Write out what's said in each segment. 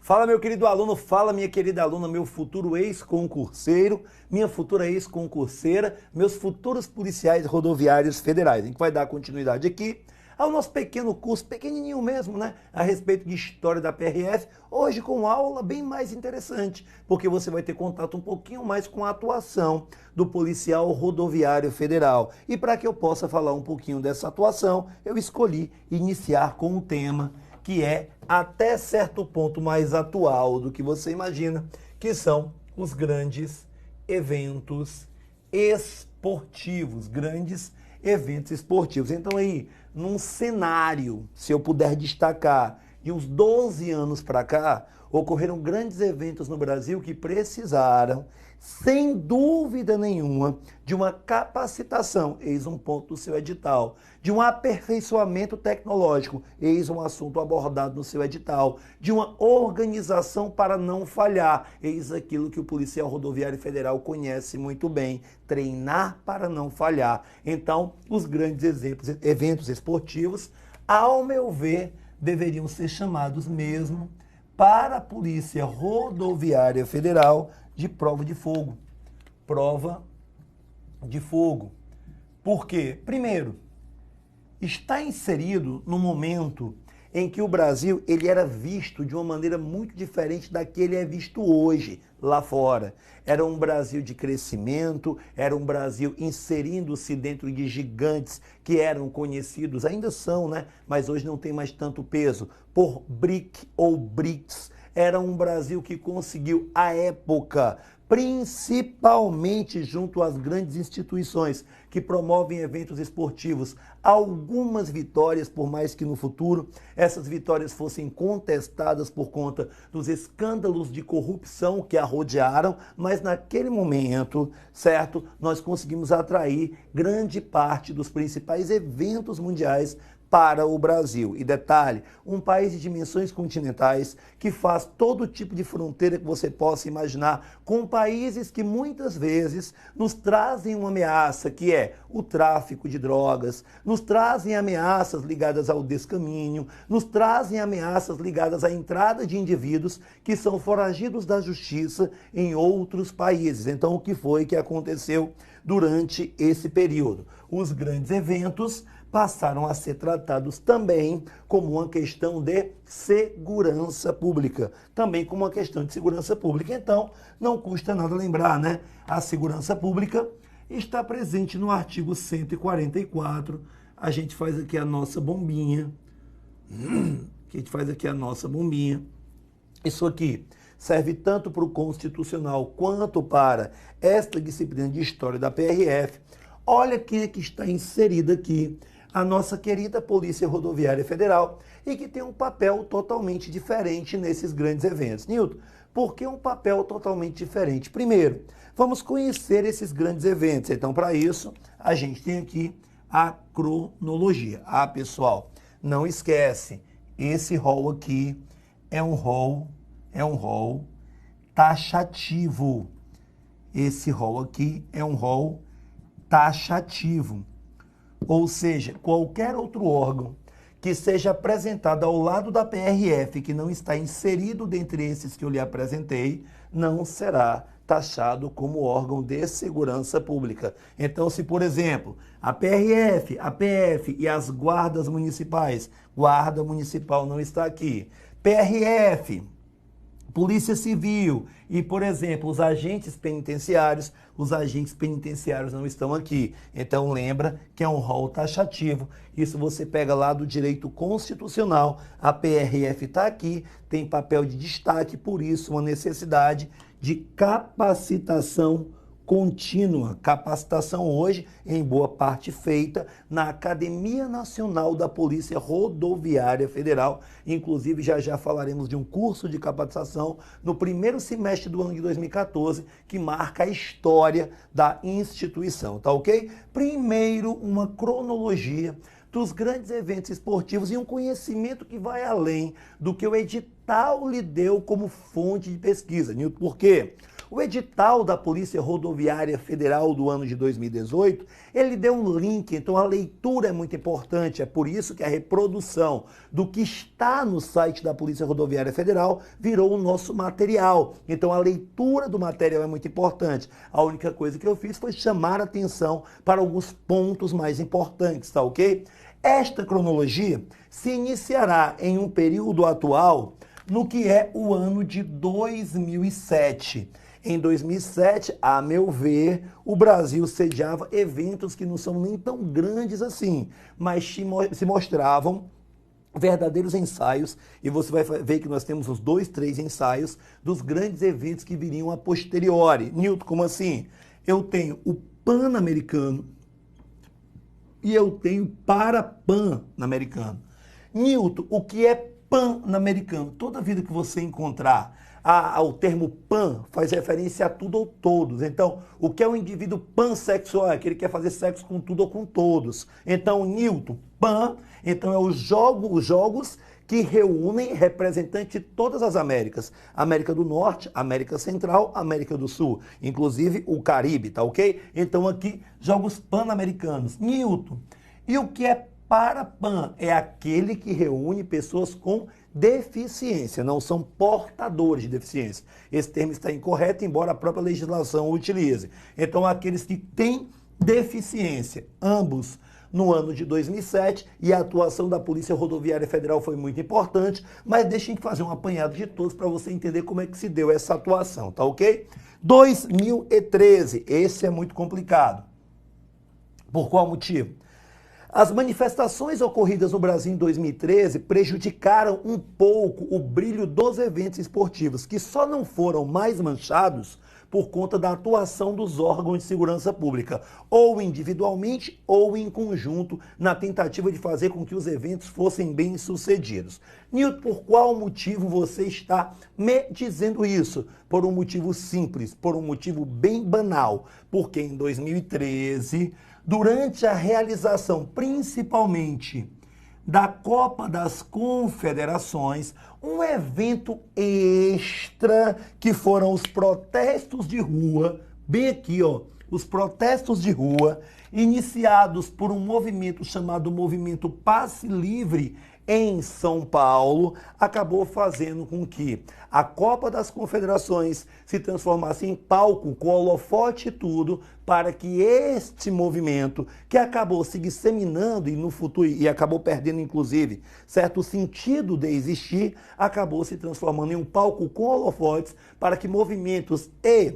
Fala, meu querido aluno, fala, minha querida aluna, meu futuro ex-concurseiro, minha futura ex-concurseira, meus futuros policiais rodoviários federais. A gente vai dar continuidade aqui ao nosso pequeno curso, pequenininho mesmo, né? A respeito de história da PRF, hoje com aula bem mais interessante, porque você vai ter contato um pouquinho mais com a atuação do policial rodoviário federal. E para que eu possa falar um pouquinho dessa atuação, eu escolhi iniciar com um tema que é até certo ponto mais atual do que você imagina, que são os grandes eventos esportivos, grandes eventos esportivos. Então aí, num cenário, se eu puder destacar, de uns 12 anos para cá, ocorreram grandes eventos no Brasil que precisaram, sem dúvida nenhuma, de uma capacitação, eis um ponto do seu edital, de um aperfeiçoamento tecnológico, eis um assunto abordado no seu edital, de uma organização para não falhar, eis aquilo que o policial rodoviário federal conhece muito bem, treinar para não falhar. Então, os grandes eventos esportivos, ao meu ver, deveriam ser chamados mesmo para a Polícia Rodoviária Federal de prova de fogo. Prova de fogo. Por quê? Primeiro, está inserido no momento em que o Brasil ele era visto de uma maneira muito diferente da que ele é visto hoje lá fora. Era um Brasil de crescimento, era um Brasil inserindo-se dentro de gigantes que eram conhecidos, ainda são, né? Mas hoje não tem mais tanto peso, por BRIC ou BRICS. Era um Brasil que conseguiu, à época, principalmente junto às grandes instituições que promovem eventos esportivos, algumas vitórias, por mais que no futuro essas vitórias fossem contestadas por conta dos escândalos de corrupção que a rodearam, mas naquele momento, certo, nós conseguimos atrair grande parte dos principais eventos mundiais para o Brasil. E detalhe, um país de dimensões continentais que faz todo tipo de fronteira que você possa imaginar, com países que muitas vezes nos trazem uma ameaça, que é o tráfico de drogas, nos trazem ameaças ligadas ao descaminho, nos trazem ameaças ligadas à entrada de indivíduos que são foragidos da justiça em outros países. Então, o que foi que aconteceu durante esse período? Os grandes eventos passaram a ser tratados também como uma questão de segurança pública. Também como uma questão de segurança pública. Então, não custa nada lembrar, né? A segurança pública está presente no artigo 144. A gente faz aqui a nossa bombinha. Isso aqui serve tanto para o Constitucional quanto para esta disciplina de História da PRF. Olha quem é que está inserida aqui, a nossa querida Polícia Rodoviária Federal, e que tem um papel totalmente diferente nesses grandes eventos. Nilton, por que um papel totalmente diferente? Primeiro, vamos conhecer esses grandes eventos. Então, para isso, a gente tem aqui a cronologia. Ah, pessoal, não esquece, esse rol aqui é um rol taxativo. Esse rol aqui é um rol taxativo. Ou seja, qualquer outro órgão que seja apresentado ao lado da PRF, que não está inserido dentre esses que eu lhe apresentei, não será taxado como órgão de segurança pública. Então, se, por exemplo, a PRF, a PF e as guardas municipais, guarda municipal não está aqui, PRF, Polícia Civil e, por exemplo, os agentes penitenciários não estão aqui. Então, lembra que é um rol taxativo. Isso você pega lá do direito constitucional. A PRF está aqui, tem papel de destaque, por isso uma necessidade de capacitação contínua. Capacitação hoje, em boa parte, feita na Academia Nacional da Polícia Rodoviária Federal. Inclusive, já falaremos de um curso de capacitação no primeiro semestre do ano de 2014, que marca a história da instituição, tá ok? Primeiro, uma cronologia dos grandes eventos esportivos e um conhecimento que vai além do que o edital lhe deu como fonte de pesquisa. Nilton, por quê? O edital da Polícia Rodoviária Federal do ano de 2018, ele deu um link, então a leitura é muito importante, é por isso que a reprodução do que está no site da Polícia Rodoviária Federal virou o nosso material. Então a leitura do material é muito importante. A única coisa que eu fiz foi chamar a atenção para alguns pontos mais importantes, tá ok? Esta cronologia se iniciará em um período atual no que é o ano de 2007. Em 2007, a meu ver, o Brasil sediava eventos que não são nem tão grandes assim, mas se mostravam verdadeiros ensaios, e você vai ver que nós temos os 2, 3 ensaios dos grandes eventos que viriam a posteriori. Nilton, como assim? Eu tenho o Pan-Americano e eu tenho Para-Pan-Americano. Nilton, o que é Pan-Americano? Toda vida que você encontrar o termo pan faz referência a tudo ou todos. Então, o que é um indivíduo pansexual? É que ele quer fazer sexo com tudo ou com todos. Então, Nilton, pan, então é os jogos que reúnem representantes de todas as Américas. América do Norte, América Central, América do Sul. Inclusive o Caribe, tá ok? Então aqui, Jogos Pan-Americanos. Nilton, e o que é Para-Pan? É aquele que reúne pessoas com deficiência, não são portadores de deficiência. Esse termo está incorreto, embora a própria legislação o utilize. Então, aqueles que têm deficiência, ambos no ano de 2007, e a atuação da Polícia Rodoviária Federal foi muito importante, mas deixem eu fazer um apanhado de todos para você entender como é que se deu essa atuação, tá ok? 2013, esse é muito complicado. Por qual motivo? As manifestações ocorridas no Brasil em 2013 prejudicaram um pouco o brilho dos eventos esportivos, que só não foram mais manchados por conta da atuação dos órgãos de segurança pública, ou individualmente ou em conjunto, na tentativa de fazer com que os eventos fossem bem-sucedidos. Nilton, por qual motivo você está me dizendo isso? Por um motivo simples, por um motivo bem banal, porque em 2013... durante a realização, principalmente, da Copa das Confederações, um evento extra que foram os protestos de rua, bem aqui, ó, os protestos de rua, iniciados por um movimento chamado Movimento Passe Livre em São Paulo, acabou fazendo com que a Copa das Confederações se transformasse em palco com holofote e tudo, para que este movimento, que acabou se disseminando e no futuro, e acabou perdendo inclusive certo sentido de existir, acabou se transformando em um palco com holofotes para que movimentos e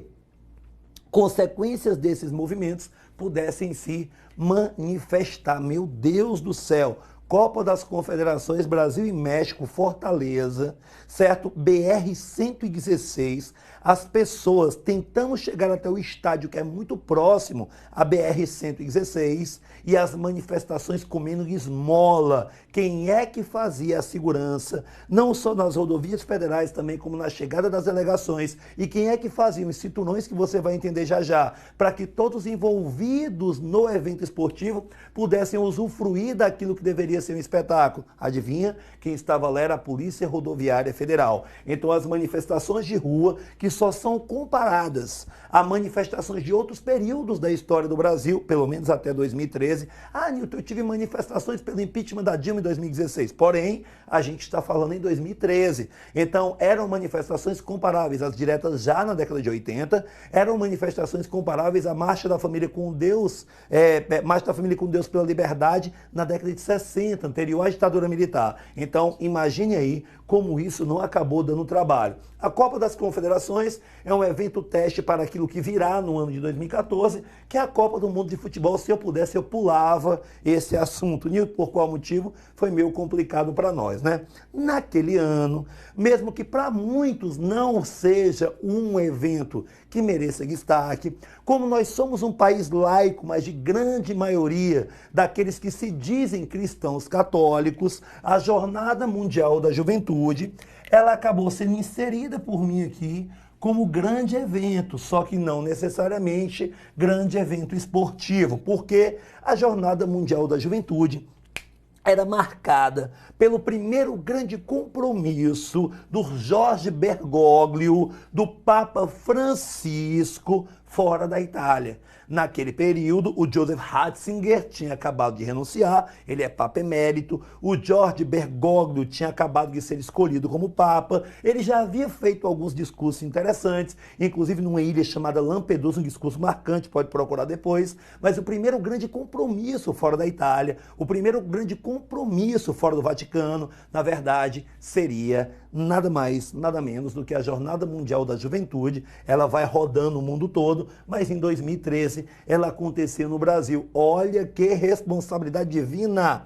consequências desses movimentos pudessem se manifestar. Meu Deus do céu! Copa das Confederações, Brasil e México, Fortaleza, certo? BR-116, as pessoas tentando chegar até o estádio, que é muito próximo à BR-116, e as manifestações comendo esmola. Quem é que fazia a segurança, não só nas rodovias federais, também como na chegada das delegações, e quem é que fazia os cinturões, que você vai entender já já, para que todos envolvidos no evento esportivo pudessem usufruir daquilo que deveria ser um espetáculo. Adivinha? Quem estava lá era a Polícia Rodoviária Federal. Então as manifestações de rua, que só são comparadas a manifestações de outros períodos da história do Brasil, pelo menos até 2013. Ah, Nilton, eu tive manifestações pelo impeachment da Dilma em 2016. Porém, a gente está falando em 2013. Então, eram manifestações comparáveis às diretas já na década de 80, eram manifestações comparáveis à Marcha da Família com Deus, Marcha da Família com Deus pela Liberdade na década de 60, anterior à ditadura militar. Então, imagine aí como isso não acabou dando trabalho. A Copa das Confederações é um evento teste para aquilo que virá no ano de 2014, que é a Copa do Mundo de Futebol. Se eu pudesse, eu pulava esse assunto. Nilton, por qual motivo? Foi meio complicado para nós, né? Naquele ano, mesmo que para muitos não seja um evento que mereça destaque, como nós somos um país laico, mas de grande maioria daqueles que se dizem cristãos católicos, a Jornada Mundial da Juventude, ela acabou sendo inserida por mim aqui como grande evento, só que não necessariamente grande evento esportivo, porque a Jornada Mundial da Juventude, era marcada pelo primeiro grande compromisso do Jorge Bergoglio, do Papa Francisco, fora da Itália. Naquele período, o Joseph Ratzinger tinha acabado de renunciar, ele é Papa emérito, o Jorge Bergoglio tinha acabado de ser escolhido como Papa, ele já havia feito alguns discursos interessantes, inclusive numa ilha chamada Lampedusa, um discurso marcante, pode procurar depois, mas o primeiro grande compromisso fora da Itália, o primeiro grande compromisso fora do Vaticano, na verdade, seria nada mais, nada menos do que a Jornada Mundial da Juventude. Ela vai rodando o mundo todo, mas em 2013 ela aconteceu no Brasil. Olha que responsabilidade divina!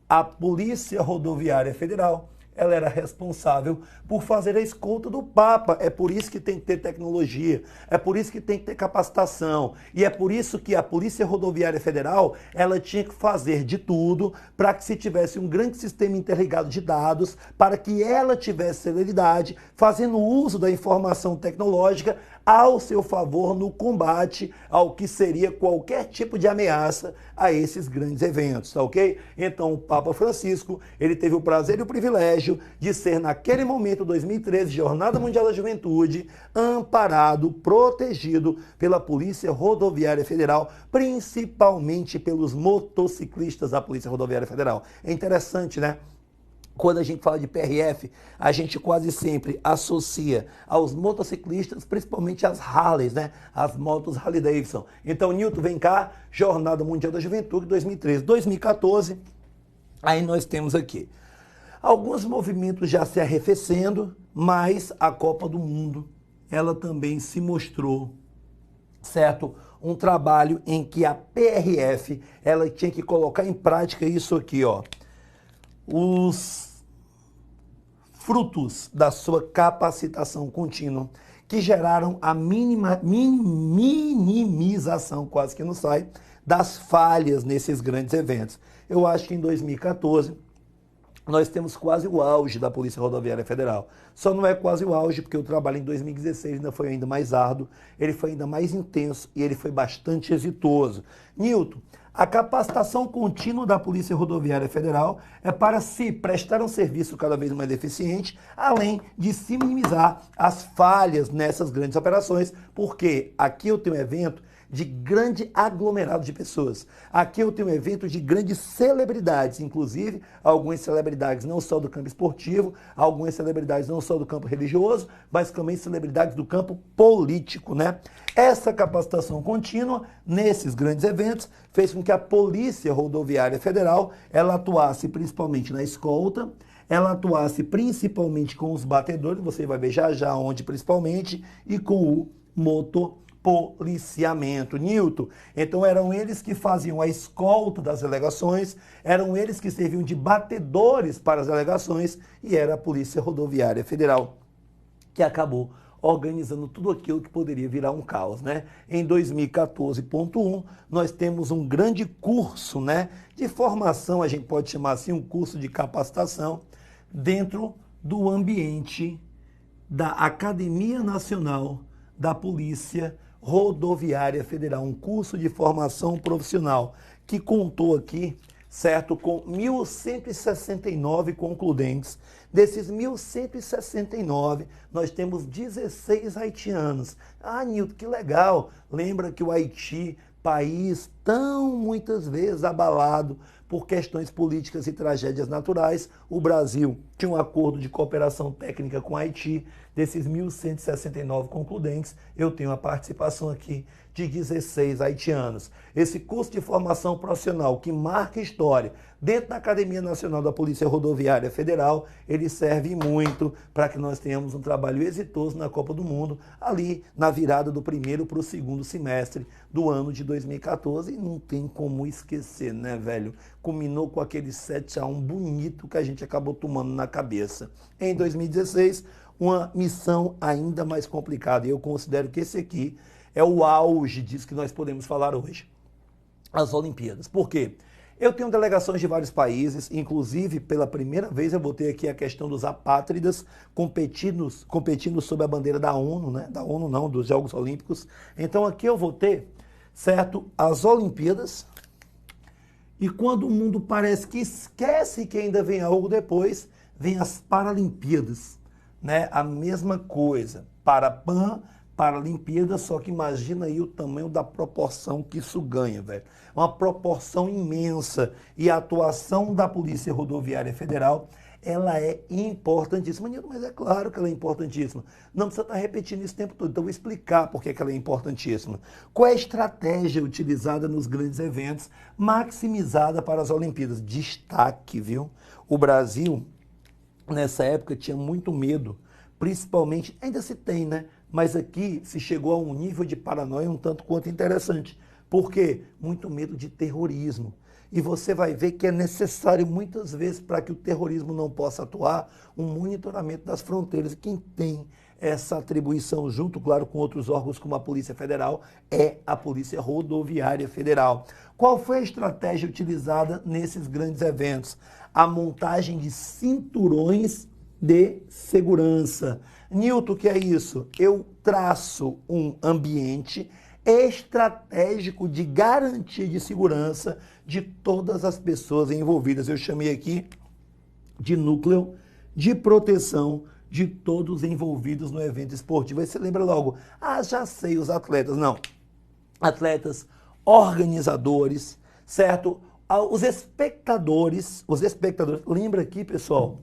A Polícia Rodoviária Federal, ela era responsável por fazer a escolta do Papa. É por isso que tem que ter tecnologia, é por isso que tem que ter capacitação, e é por isso que a Polícia Rodoviária Federal, ela tinha que fazer de tudo para que se tivesse um grande sistema interligado de dados, para que ela tivesse celeridade, fazendo uso da informação tecnológica ao seu favor no combate ao que seria qualquer tipo de ameaça a esses grandes eventos, tá ok? Então o Papa Francisco, ele teve o prazer e o privilégio de ser, naquele momento, 2013, Jornada Mundial da Juventude, amparado, protegido pela Polícia Rodoviária Federal, principalmente pelos motociclistas da Polícia Rodoviária Federal. É interessante, né? Quando a gente fala de PRF, a gente quase sempre associa aos motociclistas, principalmente as Harleys, né? As motos Harley Davidson. Então, Nilton, vem cá, Jornada Mundial da Juventude, 2013. 2014, aí nós temos aqui alguns movimentos já se arrefecendo, mas a Copa do Mundo, ela também se mostrou, certo? Um trabalho em que a PRF, ela tinha que colocar em prática isso aqui, ó. Os frutos da sua capacitação contínua, que geraram a minimização, quase que não sai, das falhas nesses grandes eventos. Eu acho que em 2014 nós temos quase o auge da Polícia Rodoviária Federal. Só não é quase o auge, porque o trabalho em 2016 ainda foi ainda mais árduo, ele foi ainda mais intenso e ele foi bastante exitoso. Nilton, a capacitação contínua da Polícia Rodoviária Federal é para se prestar um serviço cada vez mais eficiente, além de se minimizar as falhas nessas grandes operações, porque aqui eu tenho um evento de grande aglomerado de pessoas. Aqui eu tenho um evento de grandes celebridades, inclusive algumas celebridades não só do campo esportivo, algumas celebridades não só do campo religioso, mas também celebridades do campo político, né? Essa capacitação contínua nesses grandes eventos fez com que a Polícia Rodoviária Federal, ela atuasse principalmente na escolta, ela atuasse principalmente com os batedores, você vai ver já já onde principalmente, e com o motopoliciamento. Nilton, então eram eles que faziam a escolta das delegações, eram eles que serviam de batedores para as delegações, e era a Polícia Rodoviária Federal que acabou organizando tudo aquilo que poderia virar um caos, né? Em 2014.1, nós temos um grande curso, né, de formação, a gente pode chamar assim, um curso de capacitação dentro do ambiente da Academia Nacional da Polícia Rodoviária Federal, um curso de formação profissional que contou aqui, certo, com 1.169 concludentes. Desses 1.169, nós temos 16 haitianos. Ah, Nilton, que legal! Lembra que o Haiti, país tão muitas vezes abalado por questões políticas e tragédias naturais, o Brasil tinha um acordo de cooperação técnica com o Haiti. Desses 1.169 concludentes, eu tenho a participação aqui de 16 haitianos. Esse curso de formação profissional que marca história dentro da Academia Nacional da Polícia Rodoviária Federal, ele serve muito para que nós tenhamos um trabalho exitoso na Copa do Mundo, ali na virada do primeiro para o segundo semestre do ano de 2014. E não tem como esquecer, né, velho? Culminou com aquele 7-1 bonito que a gente acabou tomando na cabeça. Em 2016, uma missão ainda mais complicada, e eu considero que esse aqui é o auge disso que nós podemos falar hoje. As Olimpíadas. Por quê? Eu tenho delegações de vários países, inclusive, pela primeira vez eu botei aqui a questão dos apátridas competindo sob a bandeira da ONU, né? Da ONU não, dos Jogos Olímpicos. Então aqui eu vou ter, certo, as Olimpíadas E quando o mundo parece que esquece que ainda vem algo depois, vem as Paralimpíadas, né? A mesma coisa, Paralimpíadas, só que imagina aí o tamanho da proporção que isso ganha, velho. Uma proporção imensa. E a atuação da Polícia Rodoviária Federal, ela é importantíssima. Nilton, mas é claro que ela é importantíssima. Não precisa estar repetindo isso o tempo todo. Então, eu vou explicar por que ela é importantíssima. Qual é a estratégia utilizada nos grandes eventos, maximizada para as Olimpíadas? Destaque, viu? O Brasil, nessa época, tinha muito medo, principalmente, ainda se tem, né? Mas aqui se chegou a um nível de paranoia um tanto quanto interessante. Por quê? Muito medo de terrorismo. E você vai ver que é necessário muitas vezes para que o terrorismo não possa atuar, um monitoramento das fronteiras. E quem tem essa atribuição, junto, claro, com outros órgãos como a Polícia Federal, é a Polícia Rodoviária Federal. Qual foi a estratégia utilizada nesses grandes eventos? A montagem de cinturões de segurança. Nilton, o que é isso? Eu traço um ambiente estratégico de garantia de segurança de todas as pessoas envolvidas. Eu chamei aqui de núcleo de proteção de todos envolvidos no evento esportivo. Aí você lembra logo, já sei, os atletas. Não, atletas, organizadores, certo? Os espectadores, lembra aqui, pessoal,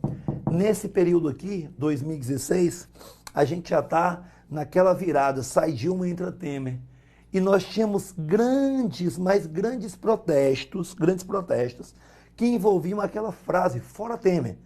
nesse período aqui, 2016, a gente já está naquela virada, sai Dilma e entra Temer. E nós tínhamos grandes protestos, que envolviam aquela frase, fora Temer.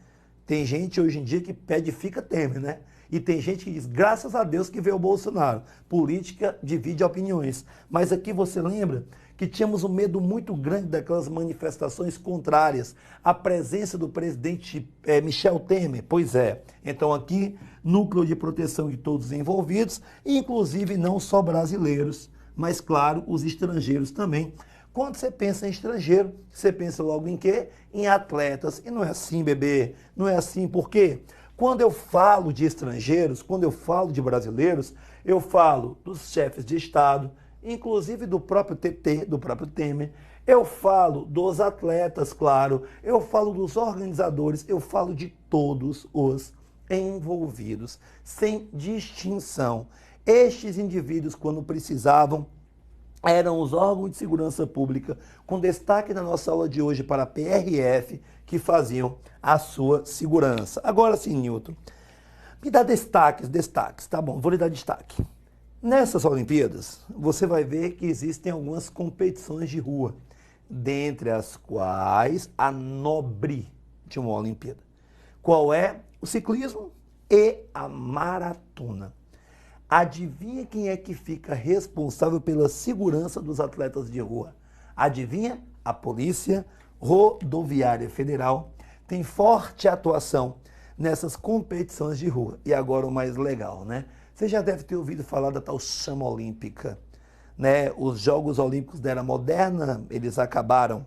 Tem gente hoje em dia que pede fica Temer, né? E tem gente que diz, graças a Deus que veio o Bolsonaro. Política divide opiniões. Mas aqui você lembra que tínhamos um medo muito grande daquelas manifestações contrárias à presença do presidente Michel Temer. Pois é. Então aqui, núcleo de proteção de todos os envolvidos, inclusive não só brasileiros, mas, claro, os estrangeiros também. Quando você pensa em estrangeiro, você pensa logo em quê? Em atletas. E não é assim, bebê. Não é assim. Por quê? Quando eu falo de estrangeiros, quando eu falo de brasileiros, eu falo dos chefes de Estado, inclusive do próprio TT, do próprio Temer. Eu falo dos atletas, claro. Eu falo dos organizadores. Eu falo de todos os envolvidos, sem distinção. Estes indivíduos, quando precisavam, eram os órgãos de segurança pública, com destaque na nossa aula de hoje para a PRF, que faziam a sua segurança. Agora sim, Nilton, me dá destaques, tá bom, vou lhe dar destaque. Nessas Olimpíadas, você vai ver que existem algumas competições de rua, dentre as quais a nobre de uma Olimpíada. Qual é? O ciclismo e a maratona. Adivinha quem é que fica responsável pela segurança dos atletas de rua? Adivinha? A Polícia Rodoviária Federal tem forte atuação nessas competições de rua. E agora o mais legal, né? Você já deve ter ouvido falar da tal chama olímpica, né? Os Jogos Olímpicos da Era Moderna, eles acabaram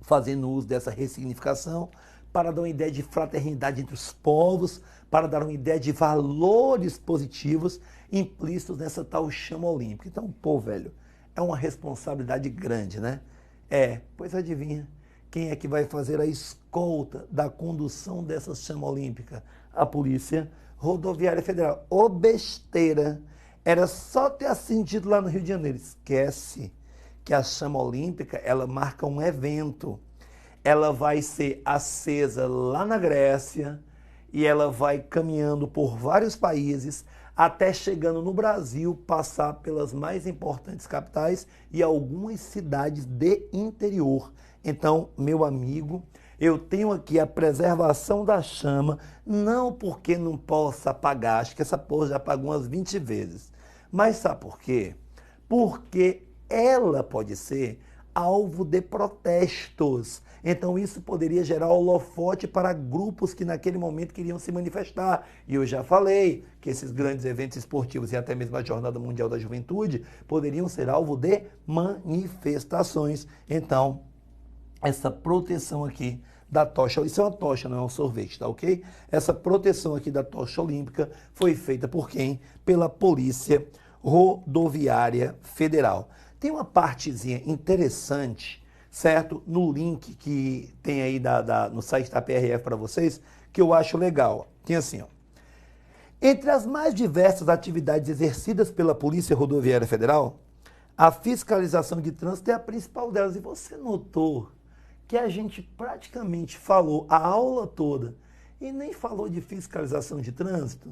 fazendo uso dessa ressignificação para dar uma ideia de fraternidade entre os povos, para dar uma ideia de valores positivos implícitos nessa tal chama olímpica. Então, pô, velho, é uma responsabilidade grande, né? Pois adivinha, quem é que vai fazer a escolta da condução dessa chama olímpica? A Polícia Rodoviária Federal. Ô besteira! Era só ter acendido lá no Rio de Janeiro. Esquece que a chama olímpica, ela marca um evento. Ela vai ser acesa lá na Grécia e ela vai caminhando por vários países até chegando no Brasil, passar pelas mais importantes capitais e algumas cidades de interior. Então, meu amigo, eu tenho aqui a preservação da chama, não porque não possa apagar, acho que essa porra já apagou umas 20 vezes. Mas sabe por quê? Porque ela pode ser alvo de protestos. Então isso poderia gerar holofote para grupos que naquele momento queriam se manifestar. E eu já falei que esses grandes eventos esportivos e até mesmo a Jornada Mundial da Juventude poderiam ser alvo de manifestações. Então, essa proteção aqui da tocha, isso é uma tocha, não é um sorvete, tá ok? Essa proteção aqui da tocha olímpica foi feita por quem? Pela Polícia Rodoviária Federal. Tem uma partezinha interessante, certo? No link que tem aí no site da PRF para vocês, que eu acho legal. Tem assim, ó. Entre as mais diversas atividades exercidas pela Polícia Rodoviária Federal, a fiscalização de trânsito é a principal delas. E você notou que a gente praticamente falou a aula toda e nem falou de fiscalização de trânsito?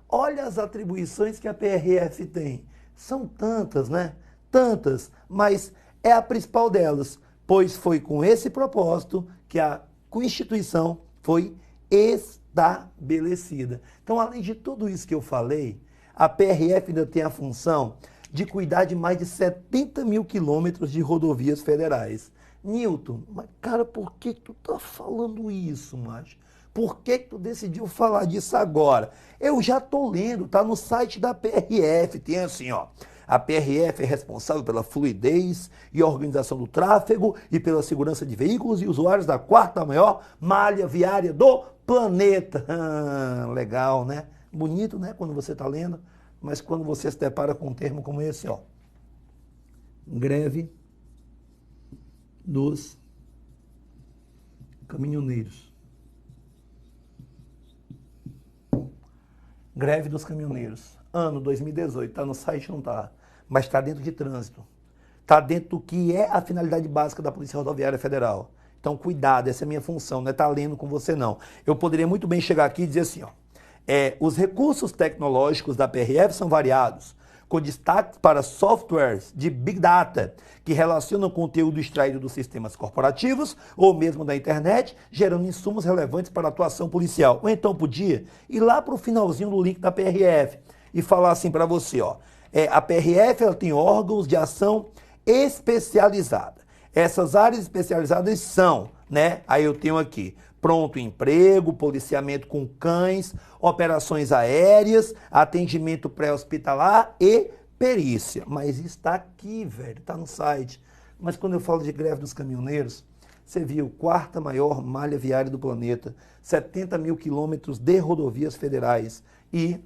Olha as atribuições que a PRF tem. São tantas, né? Tantas, mas é a principal delas, pois foi com esse propósito que a Constituição foi estabelecida. Então, além de tudo isso que eu falei, a PRF ainda tem a função de cuidar de mais de 70 mil quilômetros de rodovias federais. Nilton, mas cara, por que tu tá falando isso, macho? Por que tu decidiu falar disso agora? Eu já tô lendo, tá no site da PRF, tem assim, ó. A PRF é responsável pela fluidez e organização do tráfego e pela segurança de veículos e usuários da quarta maior malha viária do planeta. Legal, né? Bonito, né? Quando você está lendo, mas quando você se depara com um termo como esse, ó. Greve dos caminhoneiros. Greve dos caminhoneiros. Ano 2018, está no site, não está, mas está dentro de trânsito. Está dentro do que é a finalidade básica da Polícia Rodoviária Federal. Então, cuidado, essa é a minha função, não é estar lendo com você, não. Eu poderia muito bem chegar aqui e dizer assim, ó, os recursos tecnológicos da PRF são variados, com destaque para softwares de Big Data, que relacionam conteúdo extraído dos sistemas corporativos ou mesmo da internet, gerando insumos relevantes para a atuação policial. Ou então podia ir lá para o finalzinho do link da PRF e falar assim para você, ó, a PRF ela tem órgãos de ação especializada. Essas áreas especializadas são, né? Aí eu tenho aqui, pronto emprego, policiamento com cães, operações aéreas, atendimento pré-hospitalar e perícia. Mas está aqui, velho, está no site. Mas quando eu falo de greve dos caminhoneiros, você viu, quarta maior malha viária do planeta, 70 mil quilômetros de rodovias federais e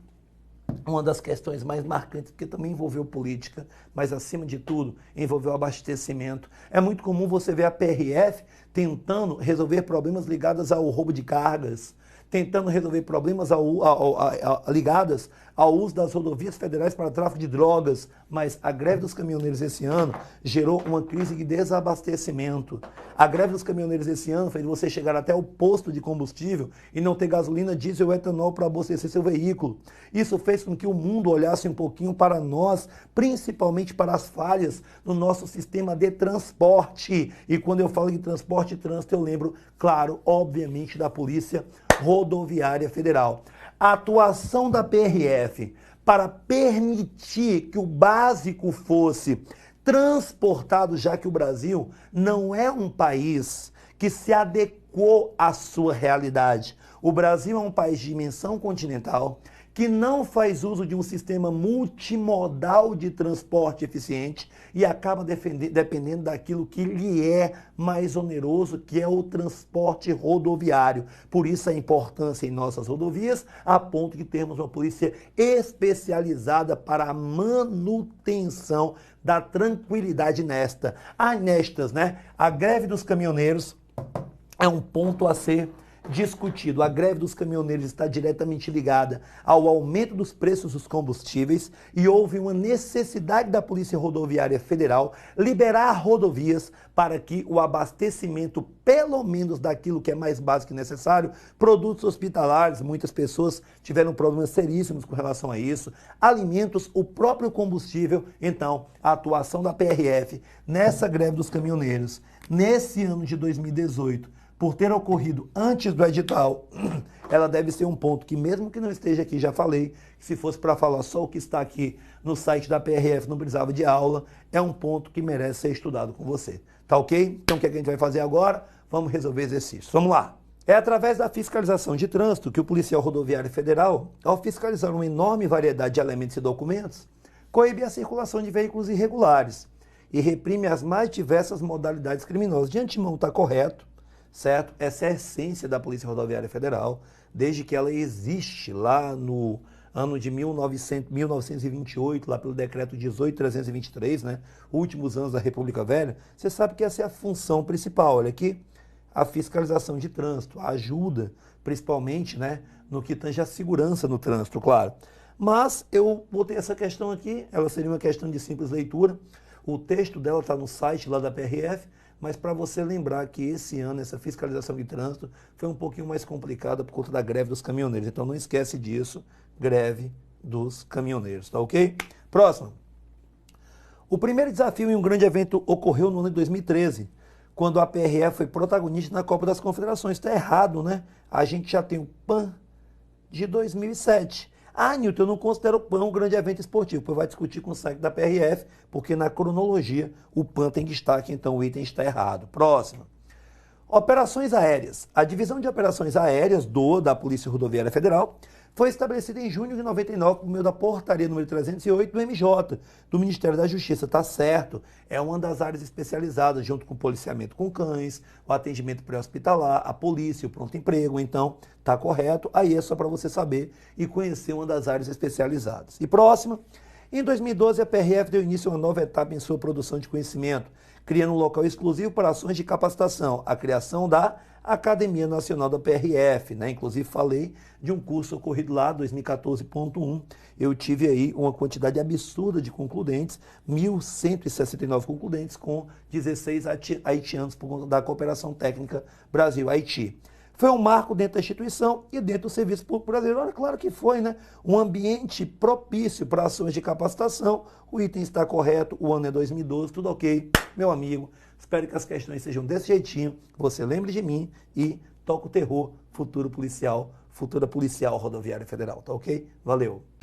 uma das questões mais marcantes, porque também envolveu política, mas acima de tudo envolveu abastecimento. É muito comum você ver a PRF tentando resolver problemas ligados ao roubo de cargas, tentando resolver problemas ligados ao uso das rodovias federais para tráfico de drogas, mas a greve dos caminhoneiros esse ano gerou uma crise de desabastecimento. A greve dos caminhoneiros esse ano fez você chegar até o posto de combustível e não ter gasolina, diesel ou etanol para abastecer seu veículo. Isso fez com que o mundo olhasse um pouquinho para nós, principalmente para as falhas no nosso sistema de transporte. E quando eu falo de transporte e trânsito, eu lembro, claro, obviamente, da Polícia Rodoviária Federal. A atuação da PRF para permitir que o básico fosse transportado, já que o Brasil não é um país que se adequou à sua realidade. O Brasil é um país de dimensão continental, que não faz uso de um sistema multimodal de transporte eficiente e acaba dependendo daquilo que lhe é mais oneroso, que é o transporte rodoviário. Por isso a importância em nossas rodovias, a ponto de termos uma polícia especializada para a manutenção da tranquilidade nestas, né? A greve dos caminhoneiros é um ponto a ser discutido. A greve dos caminhoneiros está diretamente ligada ao aumento dos preços dos combustíveis e houve uma necessidade da Polícia Rodoviária Federal liberar rodovias para que o abastecimento, pelo menos daquilo que é mais básico e necessário, produtos hospitalares, muitas pessoas tiveram problemas seríssimos com relação a isso, alimentos, o próprio combustível. Então, a atuação da PRF nessa greve dos caminhoneiros, nesse ano de 2018, por ter ocorrido antes do edital, ela deve ser um ponto que, mesmo que não esteja aqui, já falei, que se fosse para falar só o que está aqui no site da PRF, não precisava de aula, é um ponto que merece ser estudado com você. Tá ok? Então o que a gente vai fazer agora? Vamos resolver exercícios. Vamos lá. É através da fiscalização de trânsito que o policial rodoviário federal, ao fiscalizar uma enorme variedade de elementos e documentos, coíbe a circulação de veículos irregulares e reprime as mais diversas modalidades criminosas. De antemão está correto, certo? Essa é a essência da Polícia Rodoviária Federal, desde que ela existe lá ano de 1928, lá pelo decreto 18.323, né? Últimos anos da República Velha, você sabe que essa é a função principal. Olha aqui, a fiscalização de trânsito, a ajuda, principalmente, né, no que tange a segurança no trânsito, claro. Mas eu botei essa questão aqui, ela seria uma questão de simples leitura. O texto dela está no site lá da PRF, mas para você lembrar que esse ano essa fiscalização de trânsito foi um pouquinho mais complicada por conta da greve dos caminhoneiros. Então não esquece disso, greve dos caminhoneiros, tá ok? Próximo. O primeiro desafio em um grande evento ocorreu no ano de 2013, quando a PRF foi protagonista na Copa das Confederações. Está errado, né? A gente já tem o PAN de 2007. Ah, Nilton, eu não considero o PAN um grande evento esportivo. Depois vai discutir com o site da PRF, porque na cronologia o PAN tem destaque, então o item está errado. Próximo. Operações aéreas. A divisão de operações aéreas da Polícia Rodoviária Federal foi estabelecida em junho de 99 por meio da portaria número 308 do MJ, do Ministério da Justiça. Tá certo, é uma das áreas especializadas, junto com o policiamento com cães, o atendimento pré-hospitalar, a polícia, o pronto emprego. Então, tá correto. Aí é só para você saber e conhecer uma das áreas especializadas. E próxima. Em 2012, a PRF deu início a uma nova etapa em sua produção de conhecimento, criando um local exclusivo para ações de capacitação, a criação da Academia Nacional da PRF, né? Inclusive falei de um curso ocorrido lá, 2014.1. Eu tive aí uma quantidade absurda de concludentes, 1.169 concludentes com 16 haitianos por conta da Cooperação Técnica Brasil-Haiti. Foi um marco dentro da instituição e dentro do Serviço Público Brasileiro. Olha, claro que foi, né? Um ambiente propício para ações de capacitação. O item está correto, o ano é 2012, tudo ok. Meu amigo, espero que as questões sejam desse jeitinho, você lembre de mim e toca o terror, futura policial rodoviária federal, tá ok? Valeu!